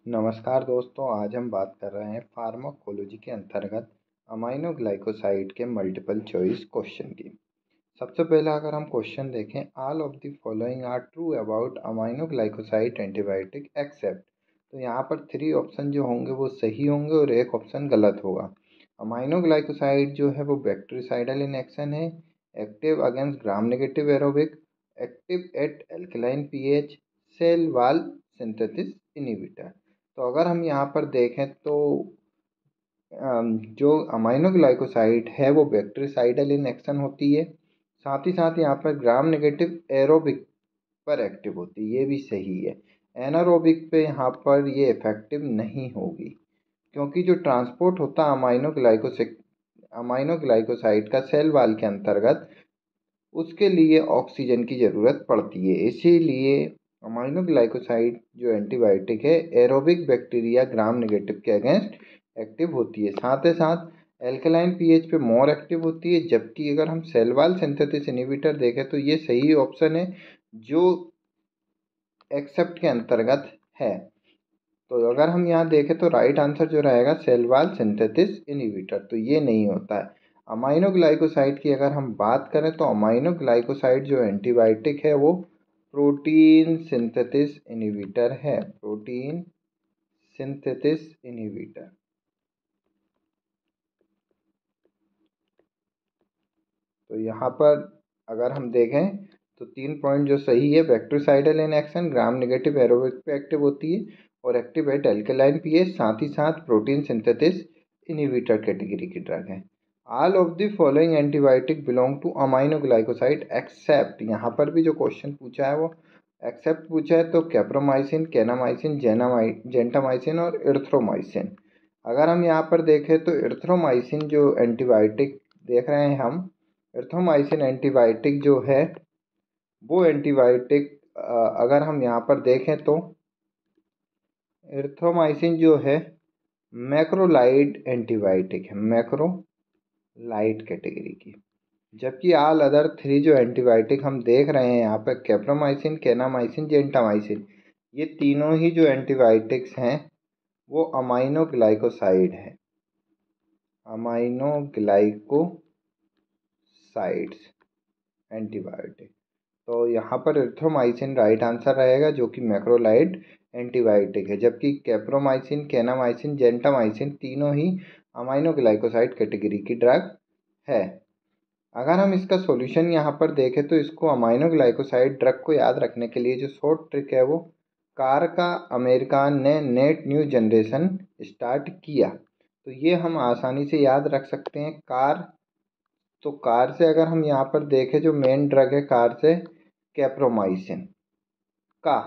नमस्कार दोस्तों, आज हम बात कर रहे हैं फार्माकोलॉजी के अंतर्गत अमाइनो ग्लाइकोसाइड के मल्टीपल चॉइस क्वेश्चन की। सबसे पहले अगर हम क्वेश्चन देखें, all of the following are true about aminoglycoside antibiotic except. तो यहाँ पर 3 ऑप्शन जो होंगे वो सही होंगे और एक ऑप्शन गलत होगा। अमाइनो ग्लाइकोसाइड जो है वो बैक्टीरिसाइडल इन एक्शन है, active against gram negative aerobic, active at alkaline pH, cell wall synthesis inhibitor. तो अगर हम यहाँ पर देखें तो जो अमाइनो ग्लाइकोसाइड है वो बैक्टीरिसाइडल इन एक्शन होती है, साथ ही साथ यहाँ पर ग्राम नेगेटिव एरोबिक पर एक्टिव होती है, ये भी सही है। एनारोबिक पे यहाँ पर ये इफेक्टिव नहीं होगी, क्योंकि जो ट्रांसपोर्ट होता है अमाइनो ग्लाइकोसाइड का सेल वॉल के अंतर्गत, उसके लिए ऑक्सीजन की ज़रूरत पड़ती है। इसीलिए अमाइनो ग्लाइकोसाइड जो एंटीबायोटिक है एरोबिक बैक्टीरिया ग्राम नेगेटिव के अगेंस्ट एक्टिव होती है। साथ ही साथ एल्कलाइन पीएच पे मोर एक्टिव होती है, जबकि अगर हम सेल वॉल सिंथेसिस इनहिबिटर देखें तो ये सही ऑप्शन है जो एक्सेप्ट के अंतर्गत है। तो अगर हम यहाँ देखें तो राइट आंसर जो रहेगा सेल वॉल सिंथेसिस इनहिबिटर, तो ये नहीं होता है। अमाइनो ग्लाइकोसाइड की अगर हम बात करें तो अमाइनो ग्लाइकोसाइड जो एंटीबायोटिक है वो प्रोटीन सिंथेसिस इनहिबिटर है, प्रोटीन सिंथेसिस इनहिबिटर। तो यहाँ पर अगर हम देखें तो 3 पॉइंट जो सही है, bactericidal in action, gram negative aerobic पे एक्टिव होती है और एक्टिव एट एल्कलाइन पीएच, साथ ही साथ प्रोटीन सिंथेसिस इनहिबिटर कैटेगरी की ड्रग है। All of the following antibiotic belong to aminoglycoside except, यहाँ पर भी जो क्वेश्चन पूछा है वो एक्सेप्ट पूछा है, तो कैप्रोमाइसिन, केनामाइसिन, जेंटामाइसिन और इर्थ्रोमाइसिन। अगर हम यहाँ पर देखें तो इर्थ्रोमाइसिन जो एंटीबायोटिक देख रहे हैं हम, इर्थ्रोमाइसिन एंटीबायोटिक जो है वो एंटीबायोटिक अगर हम यहाँ पर देखें तो इर्थ्रोमाइसिन जो है मैक्रोलाइड एंटीबायोटिक है, मैक्रोलाइड कैटेगरी की। जबकि ऑल अदर 3 जो एंटीबायोटिक हम देख रहे हैं यहाँ पर, कैप्रोमाइसिन, केनामाइसिन, जेंटामाइसिन, ये तीनों ही जो एंटीबायोटिक्स हैं वो अमाइनो ग्लाइकोसाइड है, अमाइनो ग्लाइकोसाइड्स एंटीबायोटिक। तो यहाँ पर इर्थ्रोमाइसिन राइट आंसर रहेगा जो कि मैक्रोलाइड एंटीबायोटिक है, जबकि कैप्रोमाइसिन, केनामाइसिन, जेंटामाइसिन तीनों ही अमाइनो ग्लाइकोसाइड कैटेगरी की ड्रग है। अगर हम इसका सॉल्यूशन यहाँ पर देखें तो इसको अमाइनो ग्लाइकोसाइड ड्रग को याद रखने के लिए जो शॉर्ट ट्रिक है वो कार का अमेरिकान ने नेट न्यू जनरेशन स्टार्ट किया, तो ये हम आसानी से याद रख सकते हैं। कार, तो कार से अगर हम यहाँ पर देखें जो मेन ड्रग है कार से कैप्रोमाइसिन का,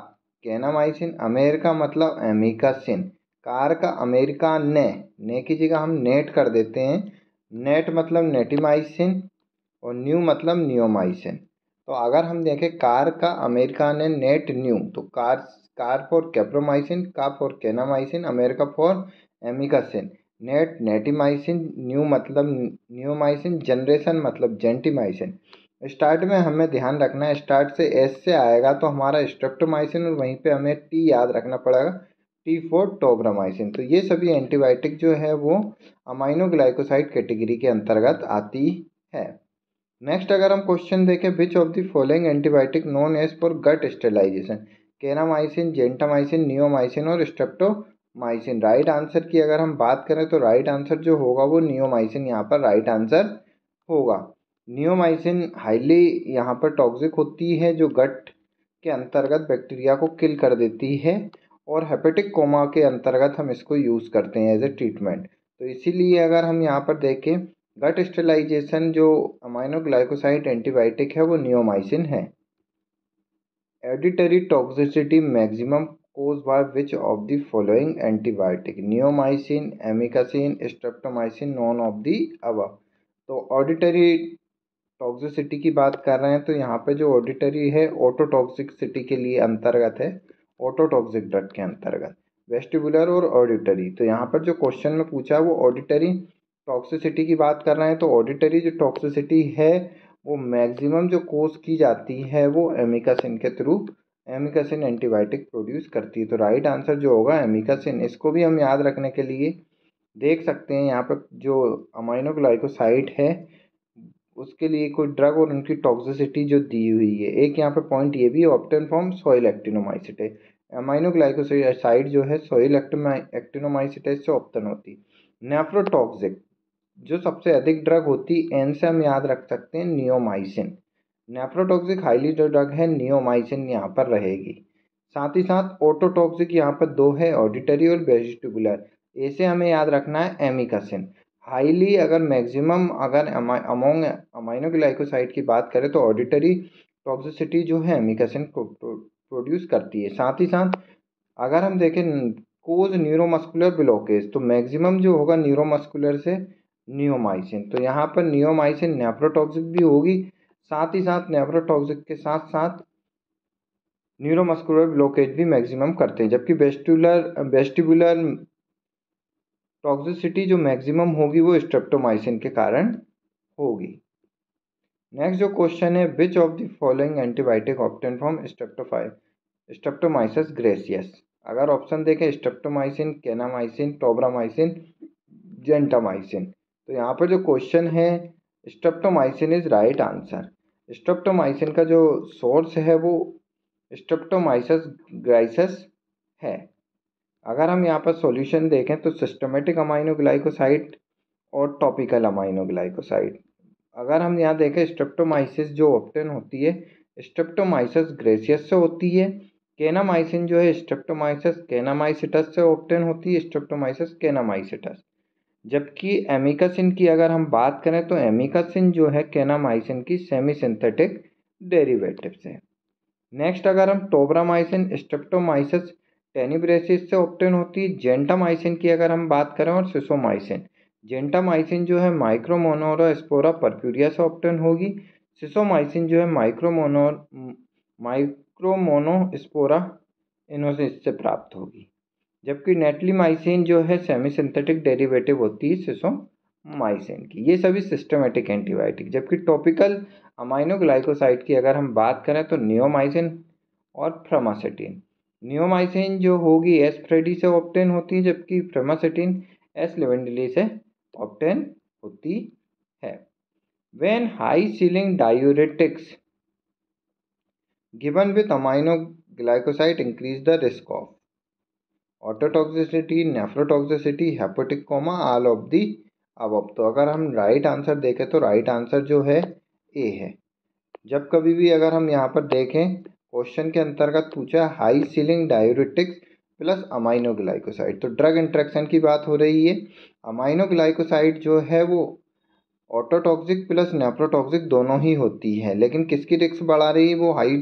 केनामाइसिन, अमेरिका मतलब एमिकासिन, कार का अमेरिका ने की जगह हम नेट कर देते हैं, नेट मतलब नेटिमाइसिन और न्यू मतलब नियोमाइसिन। तो अगर हम देखें कार का अमेरिका ने नेट न्यू, तो कार फॉर कैप्रोमाइसिन, का for kanamycin, America for amikacin, net netilmicin, new मतलब नियोमाइसिन, जनरेशन मतलब जेंटिमाइसिन। स्टार्ट में हमें ध्यान रखना है, स्टार्ट से एस से आएगा तो हमारा स्ट्रेप्टोमाइसिन और वहीं पे हमें टी याद रखना पड़ेगा, टी फॉर टोब्रामाइसिन। तो ये सभी एंटीबायोटिक जो है वो अमाइनो ग्लाइकोसाइड कैटेगरी के अंतर्गत आती है। नेक्स्ट अगर हम क्वेश्चन देखें, which of the following antibiotic known as for gut sterilization, kanamycin, gentamicin, neomycin और स्ट्रेप्टोमाइसिन। राइट आंसर की अगर हम बात करें तो राइट आंसर जो होगा वो नियोमाइसिन यहाँ पर राइट आंसर होगा। नियोमाइसिन हाईली यहाँ पर टॉक्सिक होती है, जो गट के अंतर्गत बैक्टीरिया को किल कर देती है, और हेपेटिक कोमा के अंतर्गत हम इसको यूज़ करते हैं एज ए ट्रीटमेंट। तो इसीलिए अगर हम यहाँ पर देखें गट स्टेलाइजेशन जो अमाइनो ग्लाइकोसाइड एंटीबायोटिक है वो नियोमाइसिन है। Auditory toxicity maximum caused by which of the following antibiotic, neomycin, amikacin, streptomycin, none of the above. तो ऑडिटरी टॉक्सिसिटी की बात कर रहे हैं तो यहाँ पे जो ऑडिटरी है ऑटोटॉक्सिसिटी के लिए अंतर्गत है, ऑटोटॉक्सिक ड्रग के अंतर्गत। वेस्टिबुलर और ऑडिटरी, तो यहाँ पर जो क्वेश्चन में पूछा है वो ऑडिटरी टॉक्सिसिटी की बात कर रहे हैं। तो ऑडिटरी जो टॉक्सिसिटी है वो मैक्सिमम जो कोज की जाती है वो एमिकासिन के थ्रू एमिकासिन एंटीबायोटिक प्रोड्यूस करती है। तो राइट आंसर जो होगा एमिकासिन। इसको भी हम याद रखने के लिए देख सकते हैं यहाँ पर जो अमाइनोग्लाइकोसाइड है उसके लिए कोई ड्रग और उनकी टॉक्सिसिटी जो दी हुई है। एक यहाँ पे पॉइंट ये भी ऑप्टेन फ्रॉम सोइल एक्टिनोमाइसिटे। अमाइनोग्लाइकोसाइड जो है सोइल एक्टिनोमाइसिटे से ऑप्टेन होती। नेफ्रोटॉक्सिक जो सबसे अधिक ड्रग होती एन से हम याद रख सकते हैं नियोमाइसिन। नेफ्रोटॉक्सिक हाईली जो ड्रग है नियोमाइसिन यहाँ पर रहेगी। साथ ही साथ ऑटोटॉक्सिक यहाँ पर दो है, ऑडिटरी और वेजिटेबुलर। ऐसे हमें याद रखना है एमिकासिन। हाईली अगर मैक्सिमम अगर अमोंग अमाइनोग्लाइकोसाइड की बात करें तो ऑडिटरी टॉक्सिसिटी जो है एमिकासिन को प्रोड्यूस करती है। साथ ही साथ अगर हम देखें कोज न्यूरोमस्कुलर ब्लॉकेज तो मैक्सिमम जो होगा न्यूरोमस्कुलर से नियोमाइसिन। तो यहाँ पर नियोमाइसिन नेफ्रोटॉक्सिक भी होगी, साथ ही साथ नेफ्रोटॉक्सिक के साथ साथ न्यूरोमस्कुलर ब्लॉकेज भी मैक्सिमम करते हैं। जबकि वेस्टिबुलर टॉक्सिसिटी जो मैक्सिमम होगी वो स्ट्रेप्टोमाइसिन के कारण होगी। नेक्स्ट जो क्वेश्चन है विच of the following antibiotic obtain from Streptomyces gracious. अगर ऑप्शन देखें स्ट्रेप्टोमाइसिन, केनामाइसिन, टोब्रामाइसिन, जेंटामाइसिन। तो यहाँ पर जो क्वेश्चन है streptomycin is right answer. Streptomycin का जो सोर्स है वो स्ट्रेप्टोमाइसिस ग्राइसिस है। अगर हम यहाँ पर सॉल्यूशन देखें तो सिस्टमेटिक अमाइनोग्लाइकोसाइड और टॉपिकल अमाइनोग्लाइकोसाइड। अगर हम यहाँ देखें स्ट्रेप्टोमाइसिस जो ऑब्टेन होती है स्ट्रेप्टोमाइसिस ग्रेसियस से होती है। केनामाइसिन जो है स्ट्रेप्टोमाइसिस केनामाइसिटस से ऑब्टेन होती है, स्ट्रेप्टोमाइसिस केनामाइसिटस। जबकि एमिकासिन की अगर हम बात करें तो एमिकासिन जो है केनामाइसिन की सेमी सिंथेटिक डेरिवेटिव है। नेक्स्ट अगर हम टोब्रामाइसिन स्ट्रेप्टोमाइसिस टेनिब्रेसिस से ऑब्टेन होती है। जेंटामाइसिन की अगर हम बात करें और सिसोमाइसिन, जेंटामाइसिन जो है माइक्रोमोनोस्पोरा परप्यूरिया से ऑब्टेन होगी। सिसोमाइसिन जो है माइक्रोमोनोस्पोरा इनोसिस से प्राप्त होगी। जबकि नेट्लीमाइसिन जो है सेमी सिंथेटिक डेरिवेटिव होती है सिसोमाइसिन की। ये सभी सिस्टमेटिक एंटीबायोटिक। जबकि टॉपिकल अमाइनोग्लाइकोसाइड की अगर हम बात करें तो नियोमाइसिन और फ्रामासेटिन। नियोमाइसिन जो होगी एस फ्रेडी से ऑब्टेन होती है, जबकि फ्रामासेटिन एस लेवेंडली से ऑब्टेन होती है। When high ceiling diuretics given with aminoglycoside increase the risk of ototoxicity, nephrotoxicity, hepatic coma, all of the above. तो अगर हम राइट आंसर देखें तो राइट आंसर जो है ए है। जब कभी भी अगर हम यहाँ पर देखें क्वेश्चन के अंतर्गत पूछा high ceiling diuretics plus aminoglycoside तो ड्रग इंट्रैक्शन की बात हो रही है। अमाइनोग्लाइकोसाइड जो है वो ऑटोटॉक्सिक प्लस नेफ्रोटॉक्सिक दोनों ही होती है, लेकिन किसकी रिस्क बढ़ा रही है वो हाई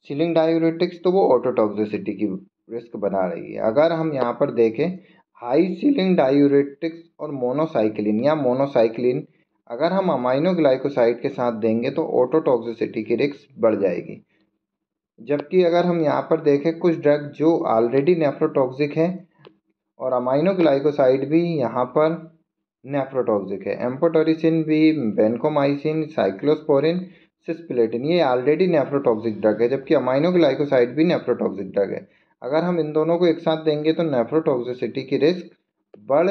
सीलिंग डायूरेटिक्स, तो वो ऑटोटॉक्सिसिटी की रिस्क बना रही है। अगर हम यहाँ पर देखें हाई सीलिंग डायूरेटिक्स और मोनोसाइक्लिन अगर हम अमाइनोग्लाइकोसाइड के साथ देंगे तो ऑटोटॉक्सिसिटी की रिस्क बढ़ जाएगी। जबकि अगर हम यहाँ पर देखें कुछ ड्रग जो ऑलरेडी नेफ्रोटॉक्सिक है और अमाइनोग्लाइकोसाइड भी यहाँ पर नेफ्रोटॉक्सिक है। एम्फोटेरिसिन भी, वेनकोमाइसिन, साइक्लोस्पोरिन, सिस्प्लेटिन ये ऑलरेडी नेफ्रोटॉक्सिक ड्रग है, जबकि अमाइनोग्लाइकोसाइड भी नेफ्रोटॉक्सिक ड्रग है। अगर हम इन दोनों को एक साथ देंगे तो नेफ्रोटॉक्सिसिटी की रिस्क बढ़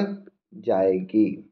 जाएगी।